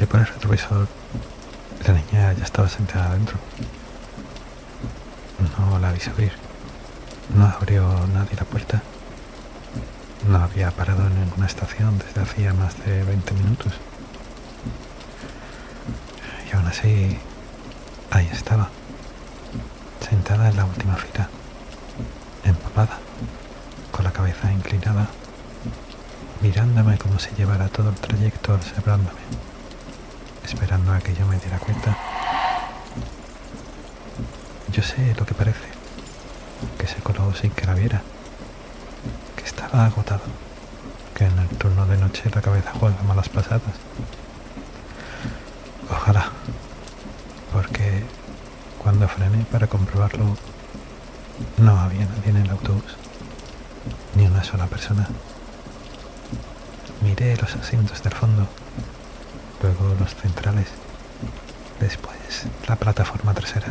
Miré por el retrovisor. La niña ya estaba sentada adentro. No la vi subir. No abrió nadie la puerta. No había parado en ninguna estación desde hacía más de 20 minutos. Y aún así, ahí estaba, sentada en la última fila, empapada, con la cabeza inclinada, mirándome como si llevara todo el trayecto observándome, esperando a que yo me diera cuenta. Yo sé lo que parece, que se coló sin que la viera, que estaba agotado, que en el turno de noche la cabeza juega malas pasadas. Ojalá, porque cuando frené para comprobarlo, no había nadie en el autobús, ni una sola persona. Miré los asientos del fondo, luego los centrales, después la plataforma trasera,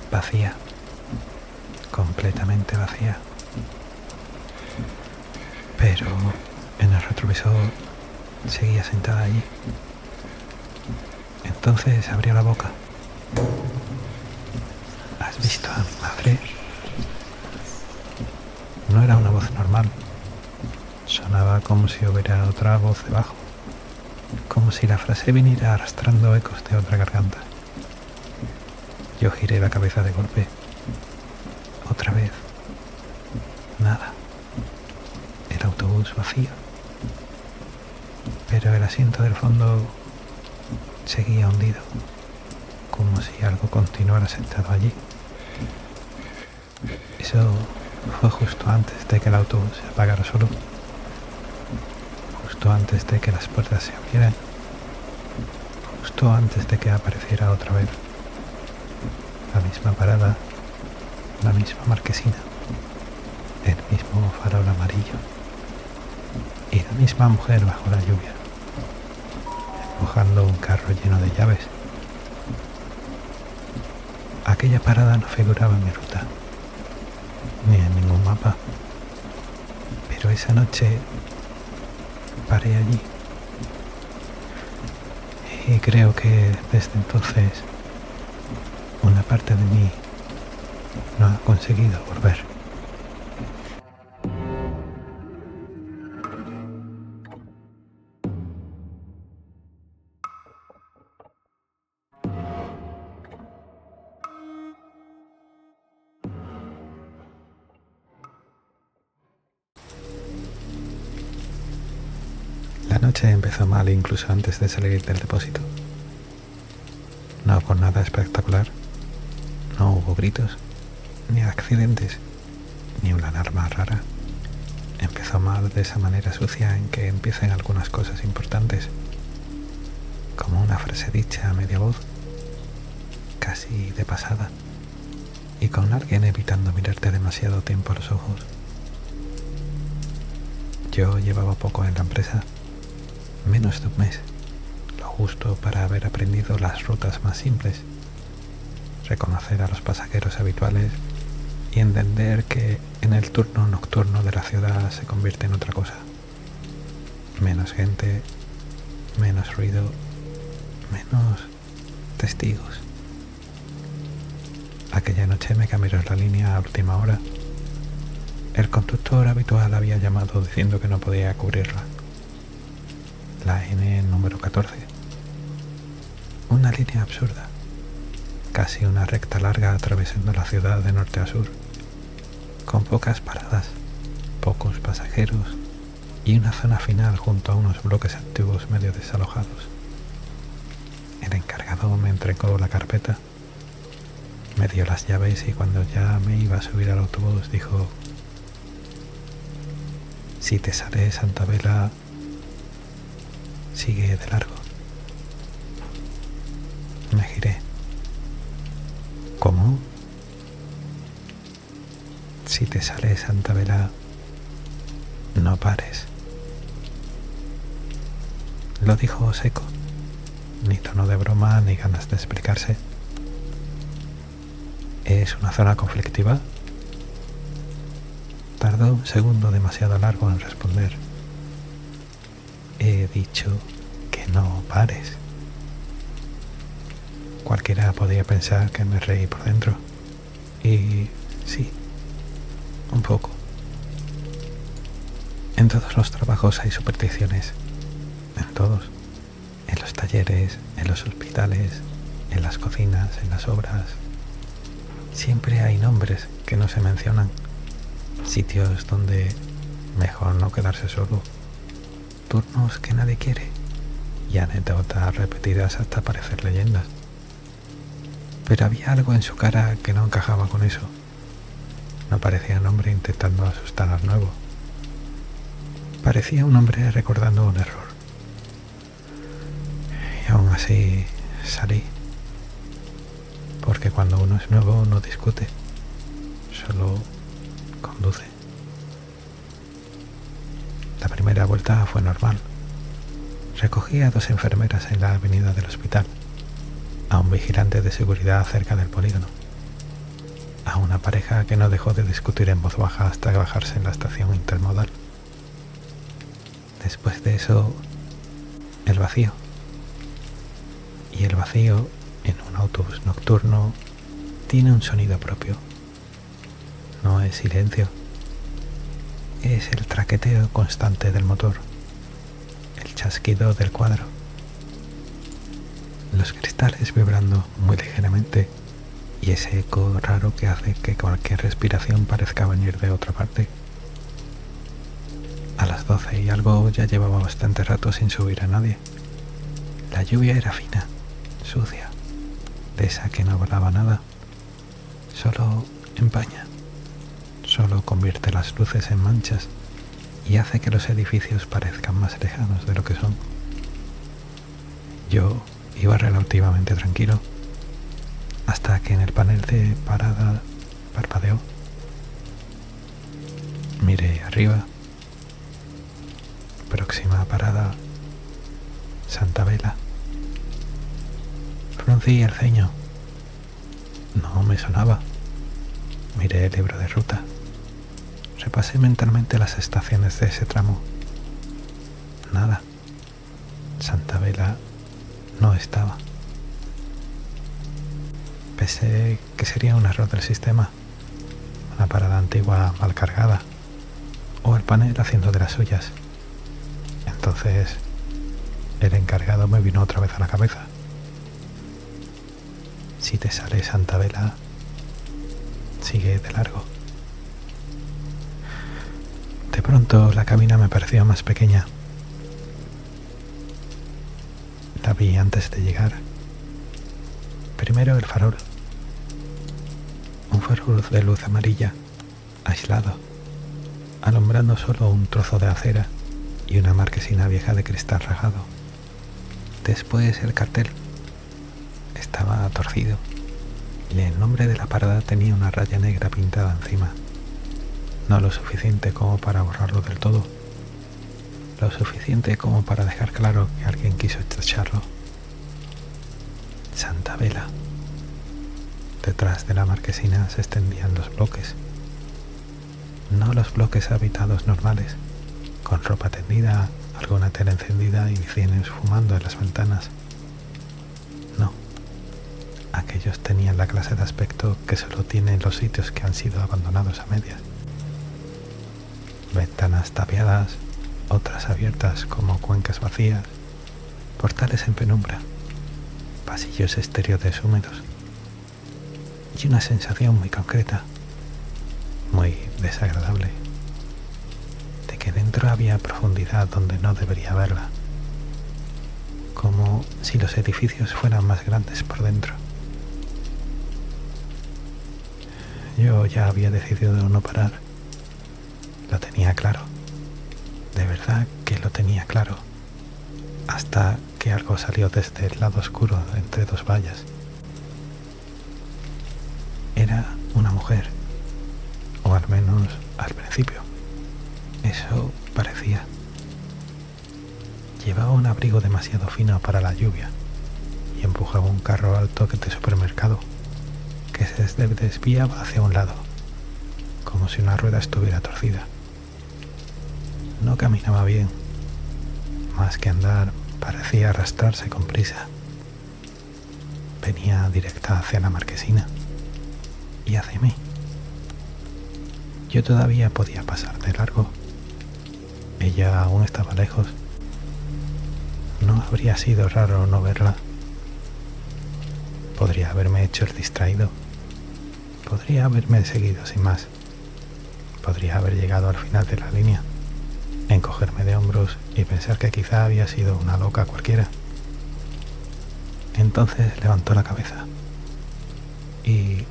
vacía, completamente vacía. Pero en el retrovisor seguía sentada allí. Entonces abrió la boca. ¿Has visto a mi madre? No era una voz normal. Sonaba como si hubiera otra voz debajo, como si la frase viniera arrastrando ecos de otra garganta. Yo giré la cabeza de golpe. Otra vez. Nada. El autobús vacío. Pero el asiento del fondo seguía hundido, como si algo continuara sentado allí. Eso fue justo antes de que el autobús se apagara solo, justo antes de que las puertas se abrieran, justo antes de que apareciera otra vez la misma parada, la misma marquesina, el mismo farol amarillo y la misma mujer bajo la lluvia, empujando un carro lleno de llaves. Aquella parada no figuraba en mi ruta, ni en ningún mapa, pero esa noche paré allí y creo que desde entonces una parte de mí no ha conseguido volver. La noche empezó mal incluso antes de salir del depósito. No por nada espectacular. No hubo gritos, ni accidentes, ni una alarma rara. Empezó mal de esa manera sucia en que empiezan algunas cosas importantes, como una frase dicha a media voz, casi de pasada, y con alguien evitando mirarte demasiado tiempo a los ojos. Yo llevaba poco en la empresa, menos de un mes, lo justo para haber aprendido las rutas más simples, reconocer a los pasajeros habituales y entender que en el turno nocturno de la ciudad se convierte en otra cosa. Menos gente, menos ruido, menos testigos. Aquella noche me cambiaron la línea a última hora. El conductor habitual había llamado diciendo que no podía cubrirla. La N número 14. Una línea absurda. Casi una recta larga atravesando la ciudad de norte a sur, con pocas paradas, pocos pasajeros y una zona final junto a unos bloques antiguos medio desalojados. El encargado me entregó la carpeta, me dio las llaves y cuando ya me iba a subir al autobús dijo: si te sale Santa Vela, sigue de largo. Me giré. ¿Cómo? Si te sale Santa Vela, no pares. Lo dijo seco, ni tono de broma ni ganas de explicarse. ¿Es una zona conflictiva? Tardó un segundo demasiado largo en responder. He dicho que que no pares. Cualquiera podría pensar que me reí por dentro. Y sí, un poco. En todos los trabajos hay supersticiones. En todos. En los talleres, en los hospitales, en las cocinas, en las obras. Siempre hay nombres que no se mencionan. Sitios donde mejor no quedarse solo. Turnos que nadie quiere. Y anécdotas repetidas hasta parecer leyendas. Pero había algo en su cara que no encajaba con eso. No parecía un hombre intentando asustar al nuevo. Parecía un hombre recordando un error. Y aún así salí. Porque cuando uno es nuevo no discute, solo conduce. La primera vuelta fue normal. Recogí a 2 enfermeras en la avenida del hospital, a un vigilante de seguridad cerca del polígono, a una pareja que no dejó de discutir en voz baja hasta bajarse en la estación intermodal. Después de eso, el vacío. Y el vacío en un autobús nocturno tiene un sonido propio. No es silencio, es el traqueteo constante del motor, el chasquido del cuadro, los cristales vibrando muy ligeramente y ese eco raro que hace que cualquier respiración parezca venir de otra parte. A las 12 y algo ya llevaba bastante rato sin subir a nadie. La lluvia era fina, sucia, de esa que no volaba nada, solo empaña, solo convierte las luces en manchas y hace que los edificios parezcan más lejanos de lo que son. Yo iba relativamente tranquilo, hasta que en el panel de parada parpadeó. Miré arriba. Próxima parada, Santa Vela. Fruncí el ceño. No me sonaba. Miré el libro de ruta. Repasé mentalmente las estaciones de ese tramo. Nada. Santa Vela no estaba. Pensé que sería un error del sistema, una parada antigua mal cargada, o el panel haciendo de las suyas. Entonces, el encargado me vino otra vez a la cabeza. Si te sale Santa Vela, sigue de largo. De pronto la cabina me pareció más pequeña. La vi antes de llegar. Primero el farol. Un farol de luz amarilla, aislado, alumbrando solo un trozo de acera y una marquesina vieja de cristal rajado. Después el cartel. Estaba torcido y el nombre de la parada tenía una raya negra pintada encima. No lo suficiente como para borrarlo del todo, lo suficiente como para dejar claro que alguien quiso tacharlo. Santa Vela. Detrás de la marquesina se extendían los bloques. No los bloques habitados normales, con ropa tendida, alguna tela encendida y cines fumando en las ventanas. No, aquellos tenían la clase de aspecto que solo tienen los sitios que han sido abandonados a medias. Ventanas tapiadas, otras abiertas como cuencas vacías, portales en penumbra, pasillos exteriores húmedos y una sensación muy concreta, muy desagradable, de que dentro había profundidad donde no debería haberla, como si los edificios fueran más grandes por dentro. Yo ya había decidido no parar. Lo tenía claro. De verdad que lo tenía claro. Hasta que algo salió desde el lado oscuro entre 2 vallas. Era una mujer. O al menos al principio. Eso parecía. Llevaba un abrigo demasiado fino para la lluvia y empujaba un carro alto de supermercado que se desviaba hacia un lado, como si una rueda estuviera torcida. No caminaba bien, más que andar, Parecía arrastrarse con prisa. Venía directa hacia la marquesina y hacia mí. Yo todavía podía pasar de largo. Ella aún estaba lejos. No habría sido raro no verla. Podría haberme hecho el distraído. Podría haberme seguido sin más. Podría haber llegado al final de la línea, encogerme de hombros y pensar que quizá había sido una loca cualquiera. Entonces levantó la cabeza y,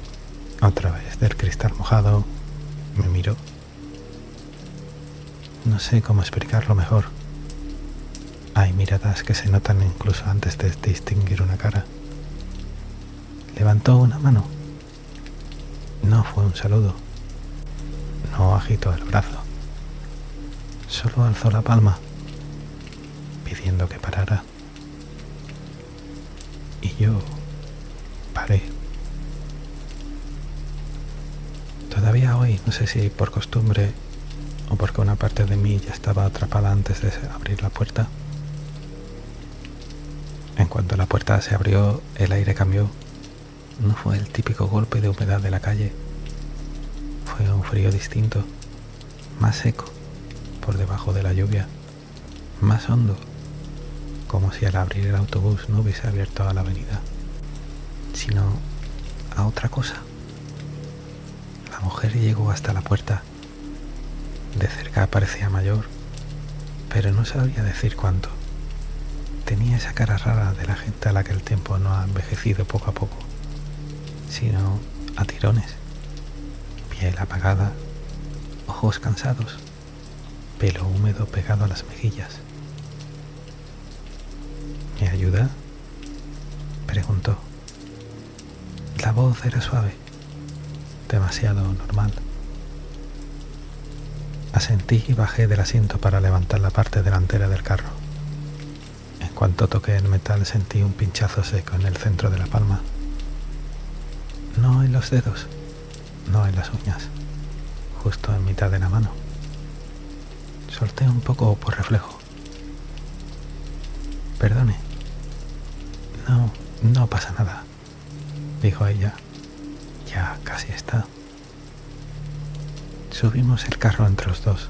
a través del cristal mojado, me miró. No sé cómo explicarlo mejor. Hay miradas que se notan incluso antes de distinguir una cara. Levantó una mano. No fue un saludo. No agitó el brazo. Solo alzó la palma, pidiendo que parara. Y yo paré. Todavía hoy, no sé si por costumbre o porque una parte de mí ya estaba atrapada antes de abrir la puerta. En cuanto la puerta se abrió, el aire cambió. No fue el típico golpe de humedad de la calle. Fue un frío distinto, más seco, por debajo de la lluvia, más hondo, como si al abrir el autobús no hubiese abierto a la avenida, sino a otra cosa. La mujer llegó hasta la puerta. De cerca parecía mayor, pero no sabía decir cuánto. Tenía esa cara rara de la gente a la que el tiempo no ha envejecido poco a poco, sino a tirones. Piel apagada, ojos cansados, pelo húmedo pegado a las mejillas. ¿Me ayuda?, preguntó. La voz era suave, demasiado normal. Asentí y bajé del asiento para levantar la parte delantera del carro. En cuanto toqué el metal sentí un pinchazo seco en el centro de la palma. No en los dedos, no en las uñas, justo en mitad de la mano. Solté un poco por reflejo. Perdone. No pasa nada, dijo ella. Ya casi está. Subimos el carro entre los dos.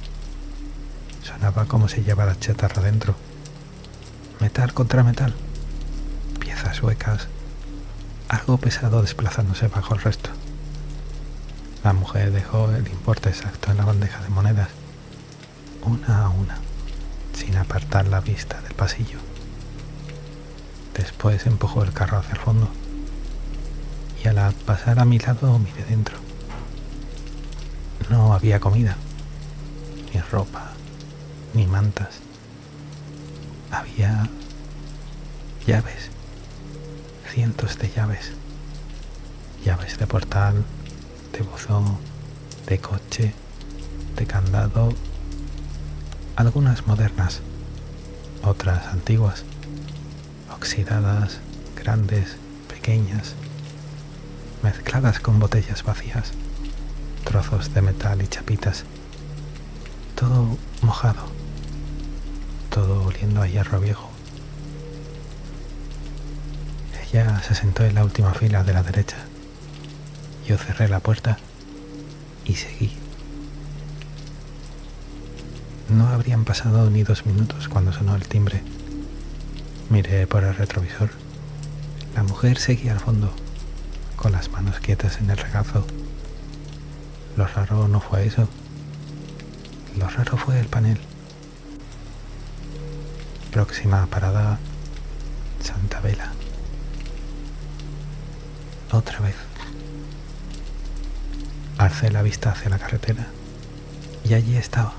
Sonaba como si llevara chatarra dentro. Metal contra metal. Piezas huecas. Algo pesado desplazándose bajo el resto. La mujer dejó el importe exacto en la bandeja de monedas, una a una, sin apartar la vista del pasillo. Después empujó el carro hacia el fondo y al pasar a mi lado miré dentro. No había comida, ni ropa, ni mantas. Había llaves, cientos de llaves. Llaves de portal, de buzón, de coche, de candado. Algunas modernas, otras antiguas, oxidadas, grandes, pequeñas, mezcladas con botellas vacías, trozos de metal y chapitas, todo mojado, todo oliendo a hierro viejo. Ella se sentó en la última fila de la derecha. Yo cerré la puerta y seguí. No habrían pasado ni 2 minutos cuando sonó el timbre. Miré por el retrovisor. La mujer seguía al fondo, con las manos quietas en el regazo. Lo raro no fue eso. Lo raro fue el panel. Próxima parada, Santa Vela. Otra vez. Alcé la vista hacia la carretera y allí estaba,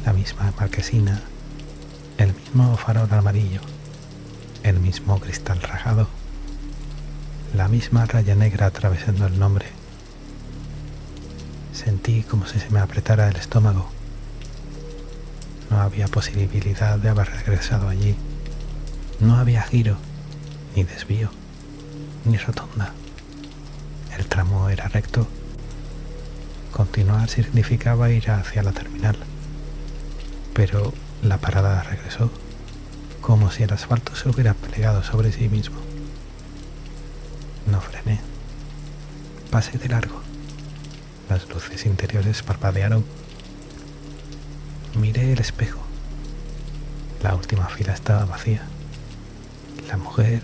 la misma marquesina, el mismo farol amarillo, el mismo cristal rajado, la misma raya negra atravesando el nombre. Sentí como si se me apretara el estómago. No había posibilidad de haber regresado allí. No había giro, ni desvío, ni rotonda. El tramo era recto. Continuar significaba ir hacia la terminal. Pero la parada regresó. como si el asfalto se hubiera plegado sobre sí mismo. No frené. Pasé de largo. Las luces interiores parpadearon. Miré el espejo. La última fila estaba vacía. La mujer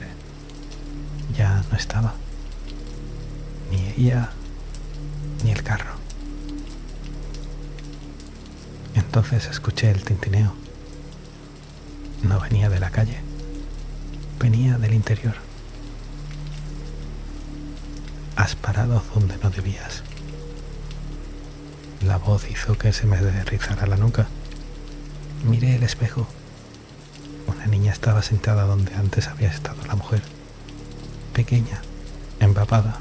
ya no estaba. Ni ella, ni el carro. Entonces escuché el tintineo. No venía de la calle. Venía del interior. Has parado donde no debías. La voz hizo que se me derrizara la nuca. Miré el espejo. Una niña estaba sentada donde antes había estado la mujer. Pequeña, empapada,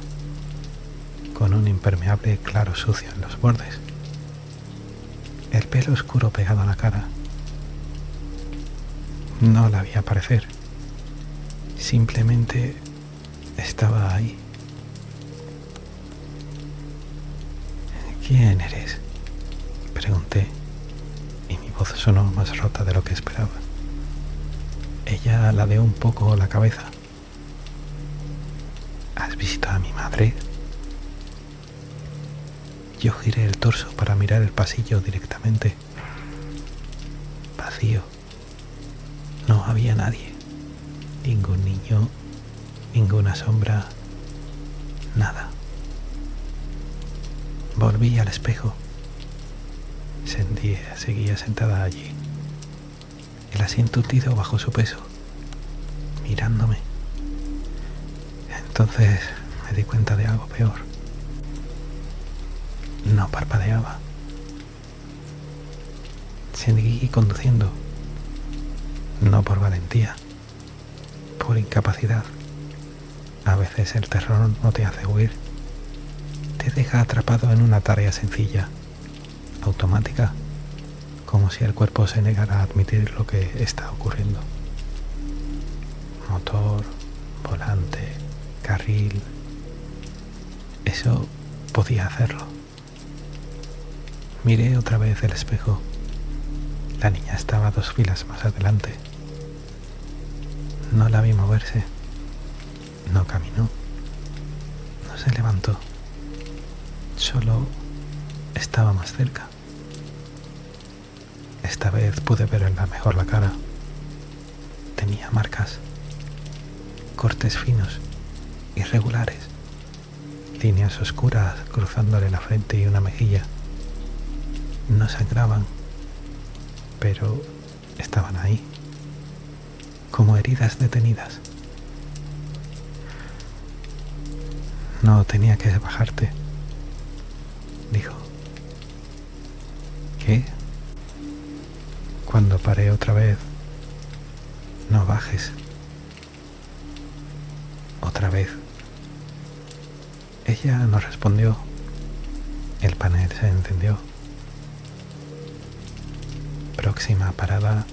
con un impermeable claro sucio en los bordes. El pelo oscuro pegado a la cara. No la vi aparecer. Simplemente estaba ahí. ¿Quién eres?, pregunté, y mi voz sonó más rota de lo que esperaba. Ella ladeó un poco la cabeza. ¿Has visto a mi madre? Yo giré el torso para mirar el pasillo directamente. Vacío. No había nadie. Ningún niño, ninguna sombra, nada. Volví al espejo. Sentía, seguía sentada allí. El asiento hundido bajo su peso, mirándome. Entonces me di cuenta de algo peor. No parpadeaba. Seguí conduciendo. No por valentía, por incapacidad. A veces el terror no te hace huir. Te deja atrapado en una tarea sencilla, automática, como si el cuerpo se negara a admitir lo que está ocurriendo. Motor, volante, carril. Eso podía hacerlo. Miré otra vez el espejo. La niña estaba 2 filas más adelante. No la vi moverse. No caminó. No se levantó. Solo estaba más cerca. Esta vez pude ver mejor la cara. Tenía marcas, cortes finos, irregulares, líneas oscuras cruzándole la frente y una mejilla. No sangraban, pero estaban ahí, como heridas detenidas. No tenía que bajarte, dijo. ¿Qué? Cuando paré otra vez, no bajes. Otra vez. Ella no respondió. El panel se encendió. Próxima parada,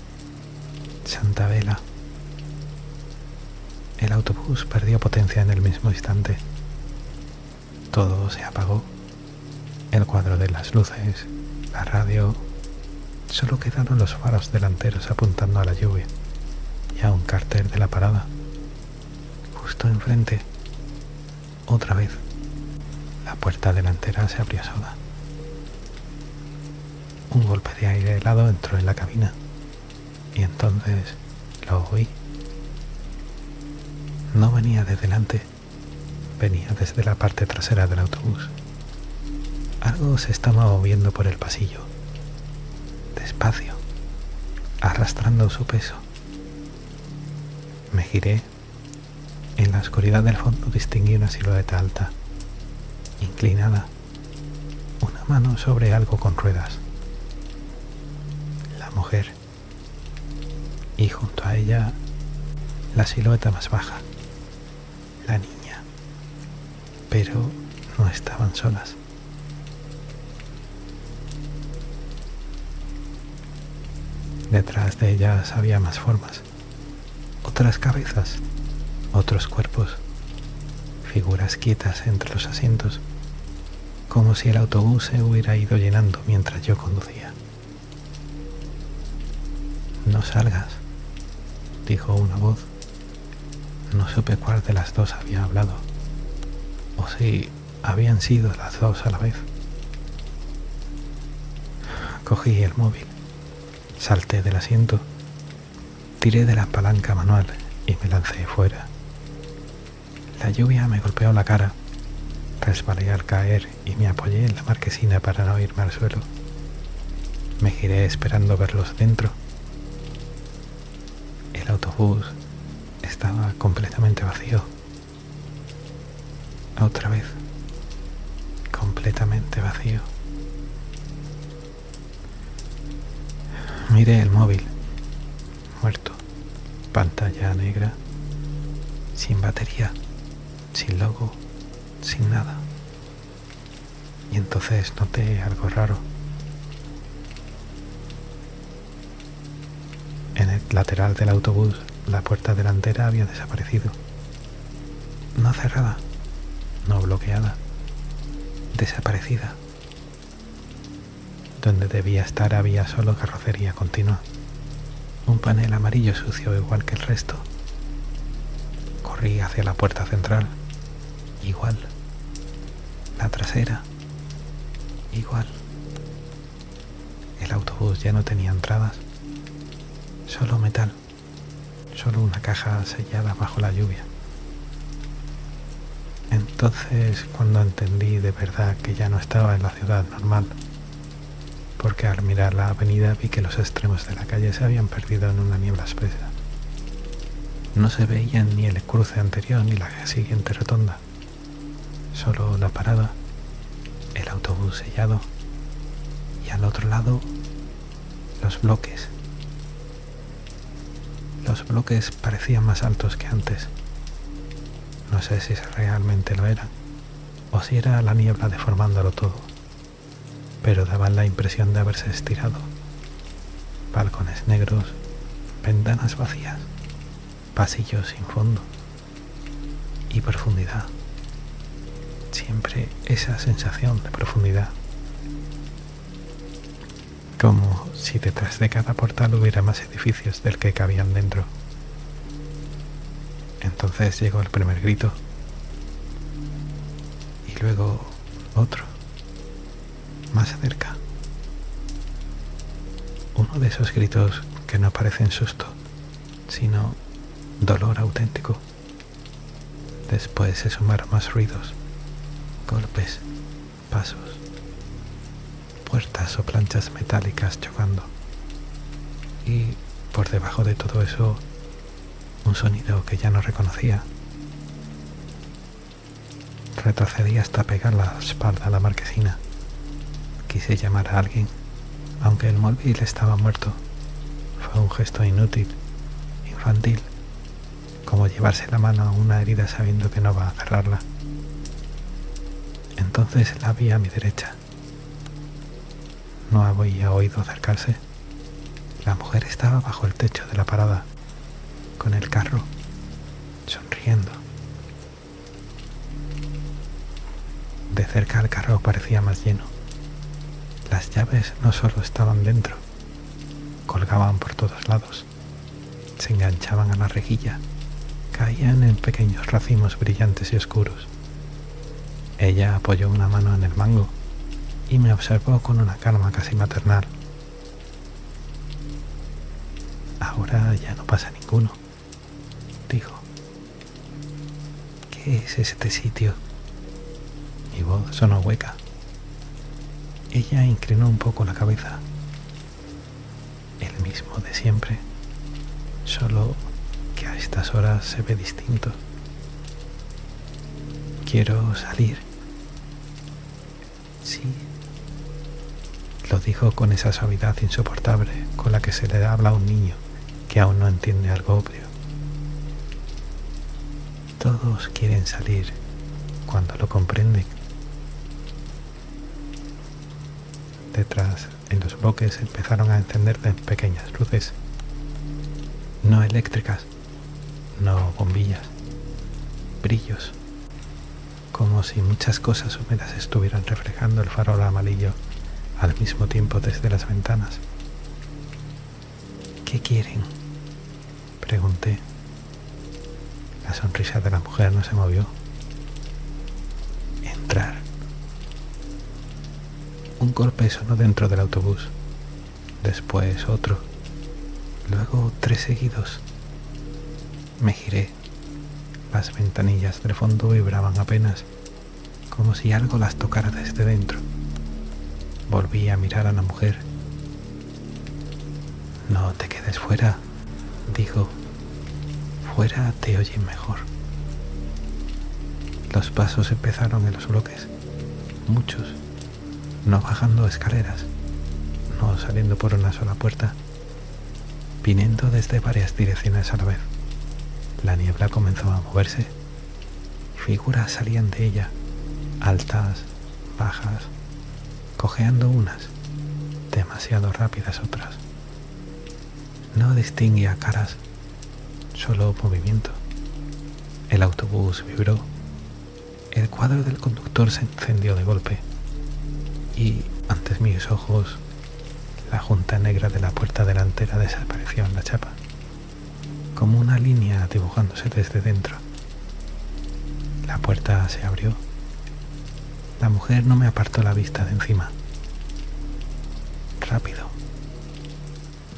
Santa Vela. El autobús perdió potencia en el mismo instante. Todo se apagó. El cuadro de las luces, la radio. Solo quedaron los faros delanteros apuntando a la lluvia y a un cartel de la parada. Justo enfrente, otra vez, la puerta delantera se abrió sola. Un golpe de aire helado entró en la cabina y entonces lo oí. No venía de delante, venía desde la parte trasera del autobús. Algo se estaba moviendo por el pasillo, despacio, arrastrando su peso. Me giré. En la oscuridad del fondo distinguí una silueta alta, inclinada, una mano sobre algo con ruedas. La mujer. Y junto a ella, la silueta más baja, la niña. Pero no estaban solas. Detrás de ellas había más formas, otras cabezas, otros cuerpos, figuras quietas entre los asientos, como si el autobús se hubiera ido llenando mientras yo conducía. No salgas, dijo una voz. No supe cuál de las dos había hablado, o si habían sido las dos a la vez. Cogí el móvil, salté del asiento, tiré de la palanca manual y me lancé fuera. La lluvia me golpeó la cara, resbalé al caer y me apoyé en la marquesina para no irme al suelo. Me giré esperando verlos dentro. El autobús estaba completamente vacío. Otra vez, completamente vacío. Miré el móvil, muerto, pantalla negra, sin batería, sin logo, sin nada. Y entonces noté algo raro. En el lateral del autobús, la puerta delantera había desaparecido. No cerrada, no bloqueada, desaparecida. Donde debía estar había solo carrocería continua, un panel amarillo sucio igual que el resto. Corrí hacia la puerta central, igual. La trasera, igual. El autobús ya no tenía entradas, solo metal, solo una caja sellada bajo la lluvia. Entonces, cuando entendí de verdad que ya no estaba en la ciudad normal, porque al mirar la avenida vi que los extremos de la calle se habían perdido en una niebla espesa. No se veían ni el cruce anterior ni la siguiente rotonda, solo la parada, el autobús sellado y al otro lado los bloques. Los bloques parecían más altos que antes. No sé si realmente lo eran o si era la niebla deformándolo todo, pero daban la impresión de haberse estirado. Balcones negros, ventanas vacías, pasillos sin fondo y profundidad. Siempre esa sensación de profundidad. Como si detrás de cada portal hubiera más edificios del que cabían dentro. Entonces llegó el primer grito y luego otro, más cerca. Uno de esos gritos que no parecen susto, sino dolor auténtico. Después se sumaron más ruidos, golpes, pasos, puertas o planchas metálicas chocando. Y por debajo de todo eso, un sonido que ya no reconocía. Retrocedí hasta pegar la espalda a la marquesina. Quise llamar a alguien, aunque el móvil estaba muerto. Fue un gesto inútil, infantil, como llevarse la mano a una herida sabiendo que no va a cerrarla. Entonces la vi a mi derecha. No había oído acercarse. La mujer estaba bajo el techo de la parada, con el carro, sonriendo. De cerca el carro parecía más lleno. Las llaves no solo estaban dentro, colgaban por todos lados, se enganchaban a la rejilla, caían en pequeños racimos brillantes y oscuros. Ella apoyó una mano en el mango y me observó con una calma casi maternal. Ahora ya no pasa ninguno, dijo. ¿Qué es este sitio? Mi voz sonó hueca. Ella inclinó un poco la cabeza. El mismo de siempre, solo que a estas horas se ve distinto. Quiero salir. Sí, lo dijo con esa suavidad insoportable con la que se le habla a un niño que aún no entiende algo obvio. Todos quieren salir cuando lo comprenden. Detrás, en los bloques, empezaron a encenderse pequeñas luces, no eléctricas, no bombillas, brillos, como si muchas cosas húmedas estuvieran reflejando el farol amarillo al mismo tiempo desde las ventanas. ¿Qué quieren?, Pregunté. La sonrisa de la mujer no se movió. Entrar. Un golpe sonó dentro del autobús. Después otro. Luego 3 seguidos. Me giré. Las ventanillas del fondo vibraban apenas, como si algo las tocara desde dentro. Volví a mirar a la mujer. No te quedes fuera, dijo. Fuera te oyen mejor. Los pasos empezaron en los bloques, muchos, no bajando escaleras, no saliendo por una sola puerta, viniendo desde varias direcciones a la vez. La niebla comenzó a moverse. Figuras salían de ella, altas, bajas, cojeando unas, demasiado rápidas otras. No distinguía caras, solo movimiento. El autobús vibró. El cuadro del conductor se encendió de golpe y, ante mis ojos, la junta negra de la puerta delantera desapareció en la chapa, como una línea dibujándose desde dentro. La puerta se abrió. La mujer no me apartó la vista de encima. Rápido.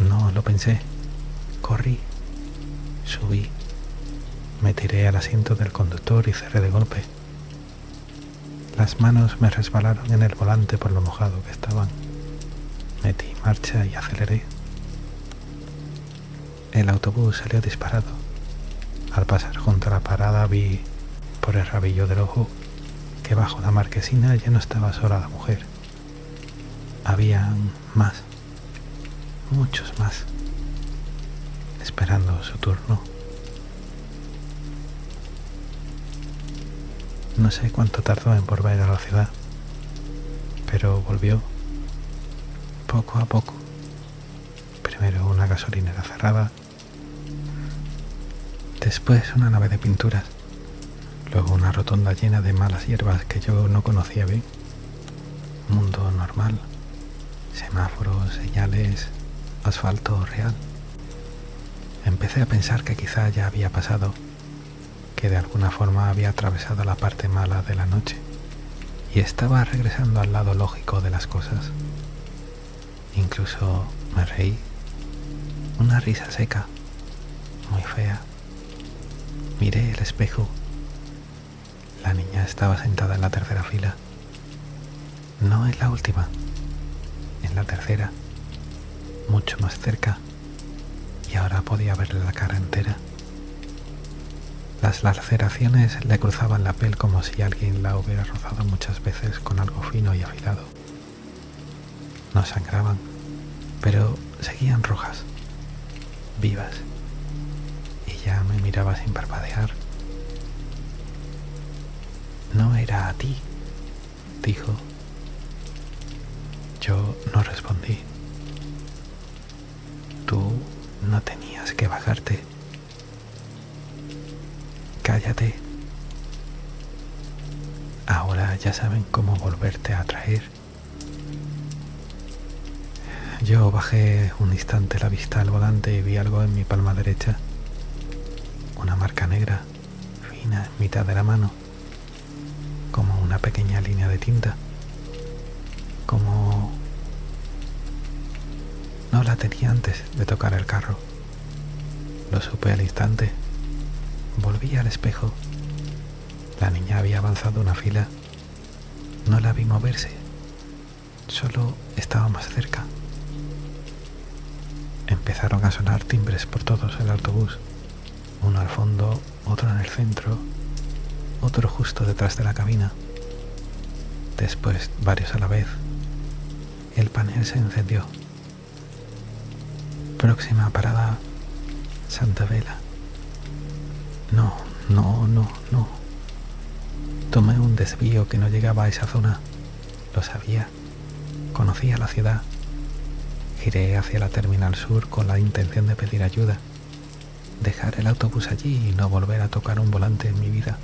No lo pensé. Corrí. Subí. Me tiré al asiento del conductor y cerré de golpe. Las manos me resbalaron en el volante por lo mojado que estaban. Metí marcha y aceleré. El autobús salió disparado. Al pasar junto a la parada vi, por el rabillo del ojo, que bajo la marquesina ya no estaba sola la mujer. Habían más, muchos más, esperando su turno. No sé cuánto tardó en volver a la ciudad, pero volvió, poco a poco. Primero una gasolinera cerrada, después una nave de pinturas, luego una rotonda llena de malas hierbas que yo no conocía bien. Mundo normal, semáforos, señales, asfalto real. Empecé a pensar que quizá ya había pasado, que de alguna forma había atravesado la parte mala de la noche y estaba regresando al lado lógico de las cosas. Incluso me reí, una risa seca, muy fea. Miré el espejo. La niña estaba sentada en la tercera fila. No en la última, en la tercera, mucho más cerca, y ahora podía verle la cara entera. Las laceraciones le cruzaban la piel como si alguien la hubiera rozado muchas veces con algo fino y afilado. No sangraban, pero seguían rojas, vivas. Ella me miraba sin parpadear. No era a ti, dijo. Yo no respondí. Tú no tenías que bajarte. Cállate. Ahora ya saben cómo volverte a atraer. Yo bajé un instante la vista al volante y vi algo en mi palma derecha. Una marca negra, fina en mitad de la mano, como una pequeña línea de tinta, como... No la tenía antes de tocar el carro. Lo supe al instante. Volví al espejo. La niña había avanzado una fila. No la vi moverse. Solo estaba más cerca. Empezaron a sonar timbres por todos el autobús. Uno al fondo, otro en el centro, otro justo detrás de la cabina. Después varios a la vez. El panel se encendió. Próxima parada, Santa Vela. No. Tomé un desvío que no llegaba a esa zona. Lo sabía. Conocía la ciudad. Giré hacia la terminal sur con la intención de pedir ayuda. Dejar el autobús allí y no volver a tocar un volante en mi vida.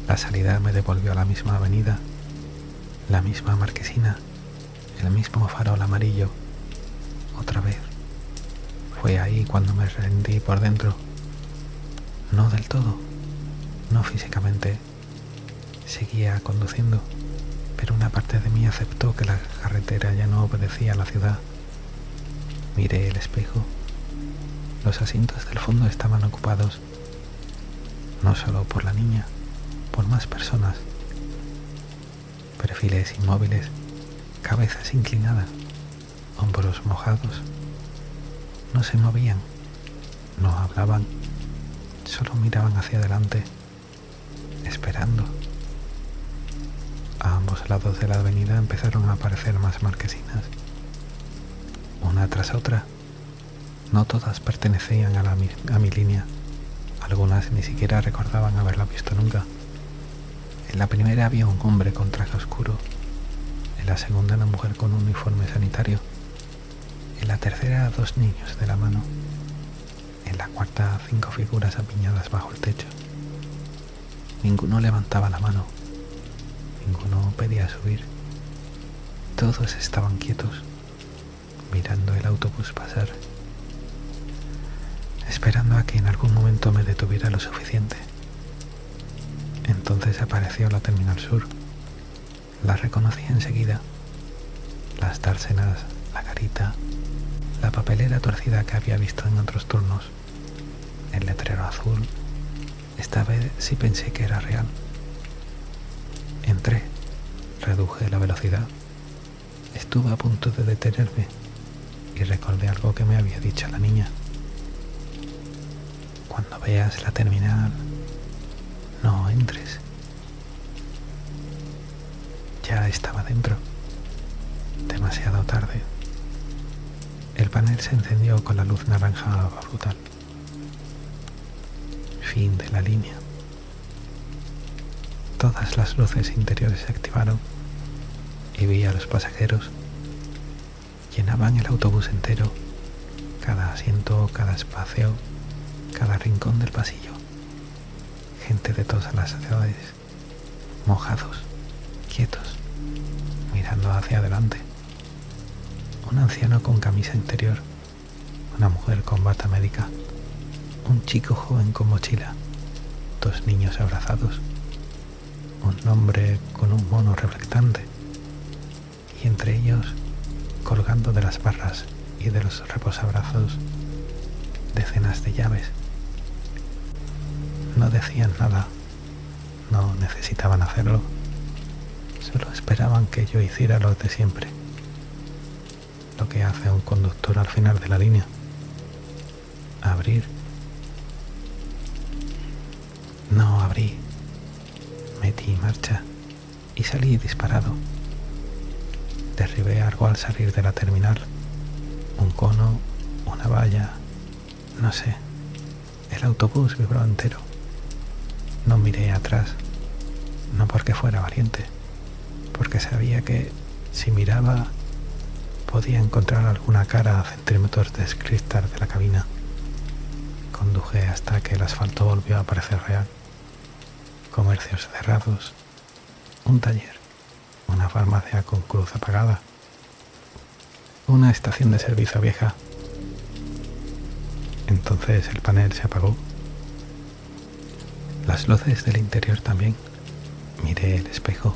La salida me devolvió a la misma avenida, la misma marquesina, el mismo farol amarillo. Otra vez. Fue ahí cuando me rendí por dentro. No del todo, no físicamente. Seguía conduciendo, pero una parte de mí aceptó que la carretera ya no obedecía a la ciudad. Miré el espejo. Los asientos del fondo estaban ocupados, no solo por la niña, por más personas. Perfiles inmóviles, cabezas inclinadas, hombros mojados. No se movían, no hablaban, solo miraban hacia adelante, esperando. A ambos lados de la avenida empezaron a aparecer más marquesinas, una tras otra. No todas pertenecían a mi línea, algunas ni siquiera recordaban haberla visto nunca. En la primera había un hombre con traje oscuro, en la segunda una mujer con un uniforme sanitario, en la tercera 2 niños de la mano, en la cuarta 5 figuras apiñadas bajo el techo. Ninguno levantaba la mano, ninguno pedía subir. Todos estaban quietos, mirando el autobús pasar, esperando a que en algún momento me detuviera lo suficiente. Entonces apareció la Terminal Sur. La reconocí enseguida. Las dársenas, la garita, la papelera torcida que había visto en otros turnos, el letrero azul. Esta vez sí pensé que era real. Entré, reduje la velocidad. Estuve a punto de detenerme y recordé algo que me había dicho la niña. Cuando veas la terminal, no entres. Ya estaba dentro, demasiado tarde. El panel se encendió con la luz naranja brutal. Fin de la línea. Todas las luces interiores se activaron y vi a los pasajeros. Llenaban el autobús entero, cada asiento, cada espacio, cada rincón del pasillo. Gente de todas las edades, mojados, quietos, mirando hacia adelante. Un anciano con camisa interior, una mujer con bata médica, un chico joven con mochila, 2 niños abrazados, un hombre con un mono reflectante, y entre ellos, colgando de las barras y de los reposabrazos, decenas de llaves. No decían nada, no necesitaban hacerlo, solo esperaban que yo hiciera lo de siempre, lo que hace un conductor al final de la línea: abrir. No abrí, metí marcha y salí disparado. Derribé algo al salir de la terminal, un cono, una valla, no sé. El autobús vibró entero. No miré atrás, no porque fuera valiente, porque sabía que si miraba podía encontrar alguna cara a centímetros de cristal de la cabina. Conduje hasta que el asfalto volvió a parecer real. Comercios cerrados, un taller, una farmacia con cruz apagada, una estación de servicio vieja. Entonces el panel se apagó. Las luces del interior también. Miré el espejo,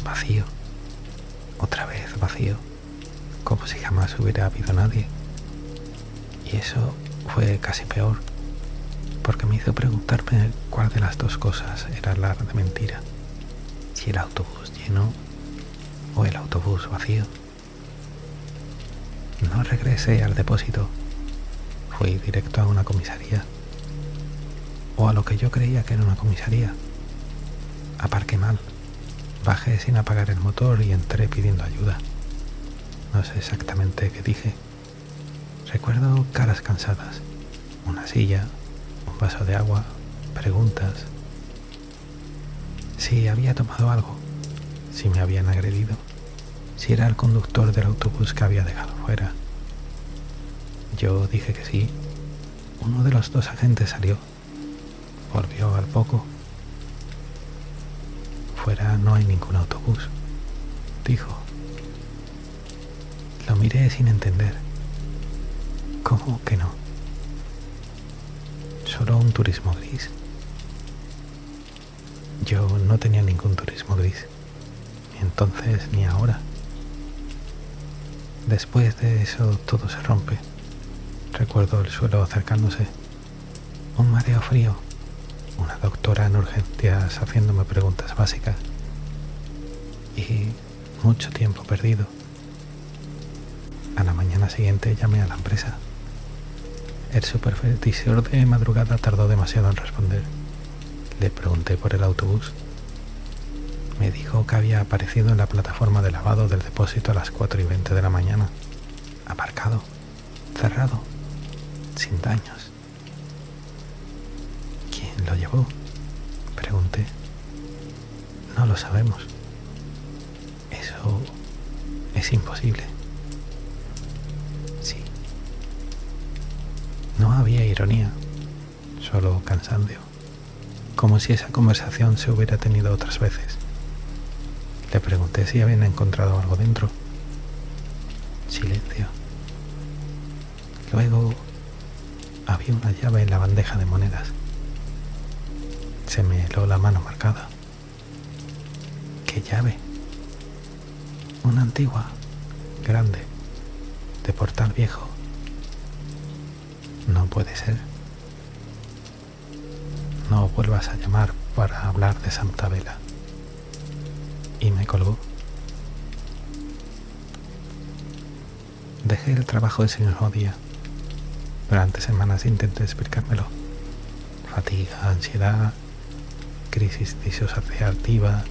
vacío, otra vez vacío, como si jamás hubiera habido nadie. Y eso fue casi peor, porque me hizo preguntarme cuál de las dos cosas era la de mentira, si el autobús lleno o el autobús vacío. No regresé al depósito, fui directo a una comisaría, o a lo que yo creía que era una comisaría. Aparqué mal, bajé sin apagar el motor y entré pidiendo ayuda. No sé exactamente qué dije. Recuerdo caras cansadas, una silla, un vaso de agua, preguntas. Si había tomado algo, si me habían agredido, si era el conductor del autobús que había dejado fuera. Yo dije que sí. Uno de los 2 agentes salió. Volvió al poco. Fuera no hay ningún autobús, dijo. Lo miré sin entender. ¿Cómo que no? Solo un turismo gris. Yo no tenía ningún turismo gris, ni entonces ni ahora. Después de eso todo se rompe. Recuerdo el suelo acercándose, un mareo frío, una doctora en urgencias haciéndome preguntas básicas y mucho tiempo perdido. A la mañana siguiente llamé a la empresa. El supervisor de madrugada tardó demasiado en responder. Le pregunté por el autobús. Me dijo que había aparecido en la plataforma de lavado del depósito a las 4:20 de la mañana. Aparcado, cerrado, sin daños. ¿Quién lo llevó? Pregunté. No lo sabemos. Eso es imposible. Sí. No había ironía, solo cansancio, como si esa conversación se hubiera tenido otras veces. Le pregunté si habían encontrado algo dentro. Silencio. Luego había una llave en la bandeja de monedas. Se me heló la mano marcada. ¿Qué llave? Una antigua, grande, de portal viejo. No puede ser. No vuelvas a llamar para hablar de Santa Vela. Y me colgó. Dejé el trabajo ese mismo día. Durante semanas intenté explicármelo. Fatiga, ansiedad, crisis disociativa,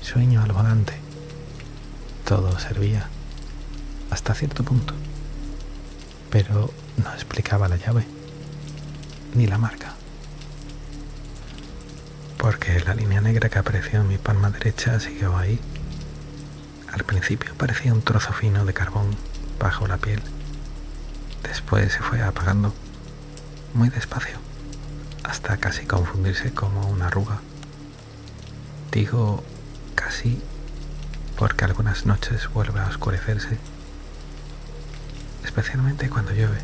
sueño al volante. Todo servía, hasta cierto punto. Pero no explicaba la llave, ni la marca. Porque la línea negra que apareció en mi palma derecha siguió ahí. Al principio parecía un trozo fino de carbón bajo la piel. Después se fue apagando, muy despacio, hasta casi confundirse como una arruga. Digo casi porque algunas noches vuelve a oscurecerse, especialmente cuando llueve,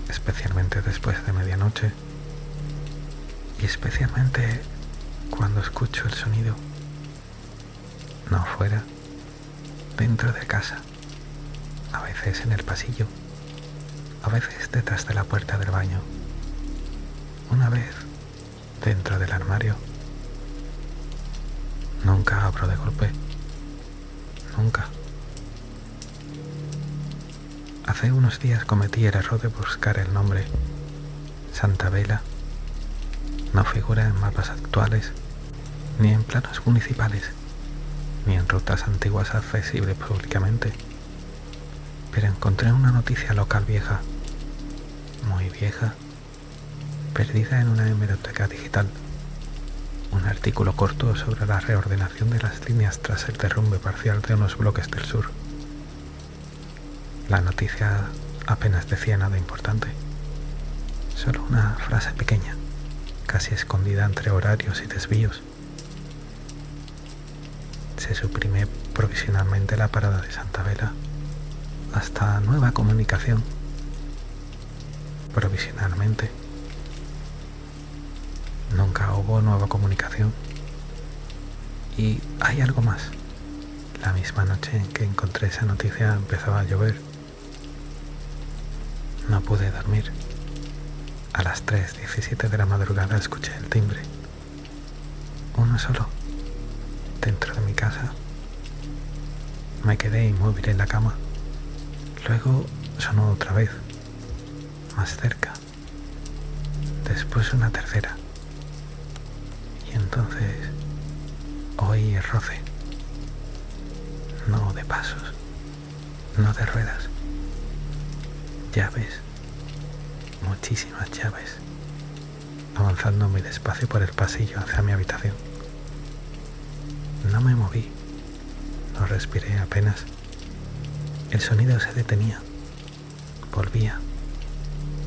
especialmente después de medianoche y especialmente cuando escucho el sonido, no fuera, dentro de casa, a veces en el pasillo, a veces detrás de la puerta del baño, una vez dentro del armario. Nunca abro de golpe, nunca. Hace unos días cometí el error de buscar el nombre. Santa Vela no figura en mapas actuales, ni en planos municipales, ni en rutas antiguas accesibles públicamente. Pero encontré una noticia local vieja, muy vieja, perdida en una hemeroteca digital. Un artículo corto sobre la reordenación de las líneas tras el derrumbe parcial de unos bloques del sur. La noticia apenas decía nada importante, solo una frase pequeña, casi escondida entre horarios y desvíos. Se suprime provisionalmente la parada de Santa Vela hasta nueva comunicación. Provisionalmente. Nunca hubo nueva comunicación. Y hay algo más. La misma noche en que encontré esa noticia empezaba a llover. No pude dormir. A las 3:17 de la madrugada escuché el timbre. Uno solo, dentro de mi casa. Me quedé inmóvil en la cama. Luego sonó otra vez, más cerca. Después una tercera. Y entonces oí el roce. No de pasos, no de ruedas. Llaves, muchísimas llaves, avanzando muy despacio por el pasillo hacia mi habitación. No me moví, no respiré apenas. El sonido se detenía, volvía,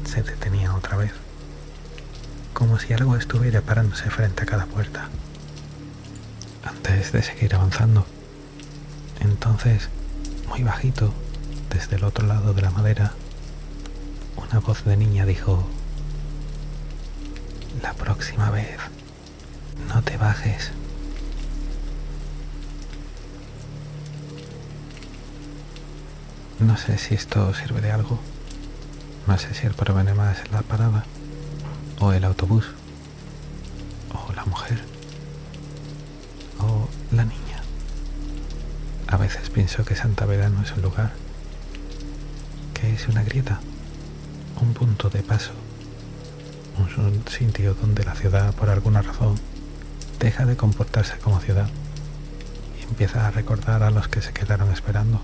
se detenía otra vez, como si algo estuviera parándose frente a cada puerta, antes de seguir avanzando. Entonces, muy bajito, desde el otro lado de la madera, Una voz de niña dijo: la próxima vez, no te bajes. No sé si esto sirve de algo. No sé si el problema es la parada, o el autobús, o la mujer, o la niña. A veces pienso que Santa Veda no es un lugar, que es una grieta, un punto de paso, un sitio donde la ciudad, por alguna razón, deja de comportarse como ciudad y empieza a recordar a los que se quedaron esperando.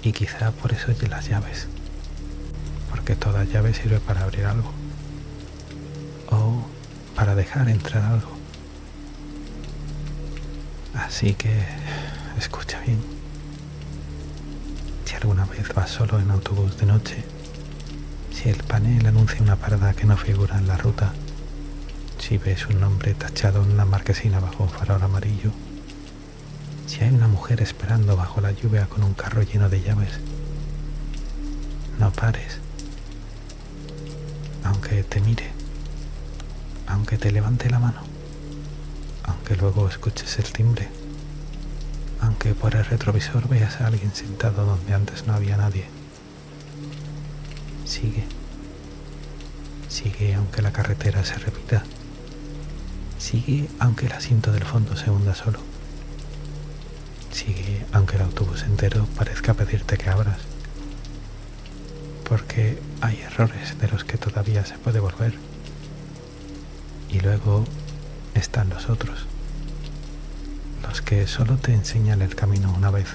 Y quizá por eso oye las llaves, porque toda llave sirve para abrir algo, o para dejar entrar algo. Así que escucha bien. Si alguna vez vas solo en autobús de noche, si el panel anuncia una parada que no figura en la ruta, si ves un nombre tachado en la marquesina bajo un farol amarillo, si hay una mujer esperando bajo la lluvia con un carro lleno de llaves, no pares. Aunque te mire, aunque te levante la mano, aunque luego escuches el timbre, aunque por el retrovisor veas a alguien sentado donde antes no había nadie. Sigue. Sigue aunque la carretera se repita. Sigue aunque el asiento del fondo se hunda solo. Sigue aunque el autobús entero parezca pedirte que abras. Porque hay errores de los que todavía se puede volver. Y luego están los otros, los que solo te enseñan el camino una vez,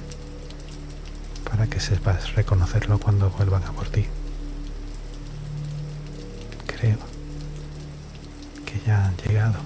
para que sepas reconocerlo cuando vuelvan a por ti. Creo que ya han llegado.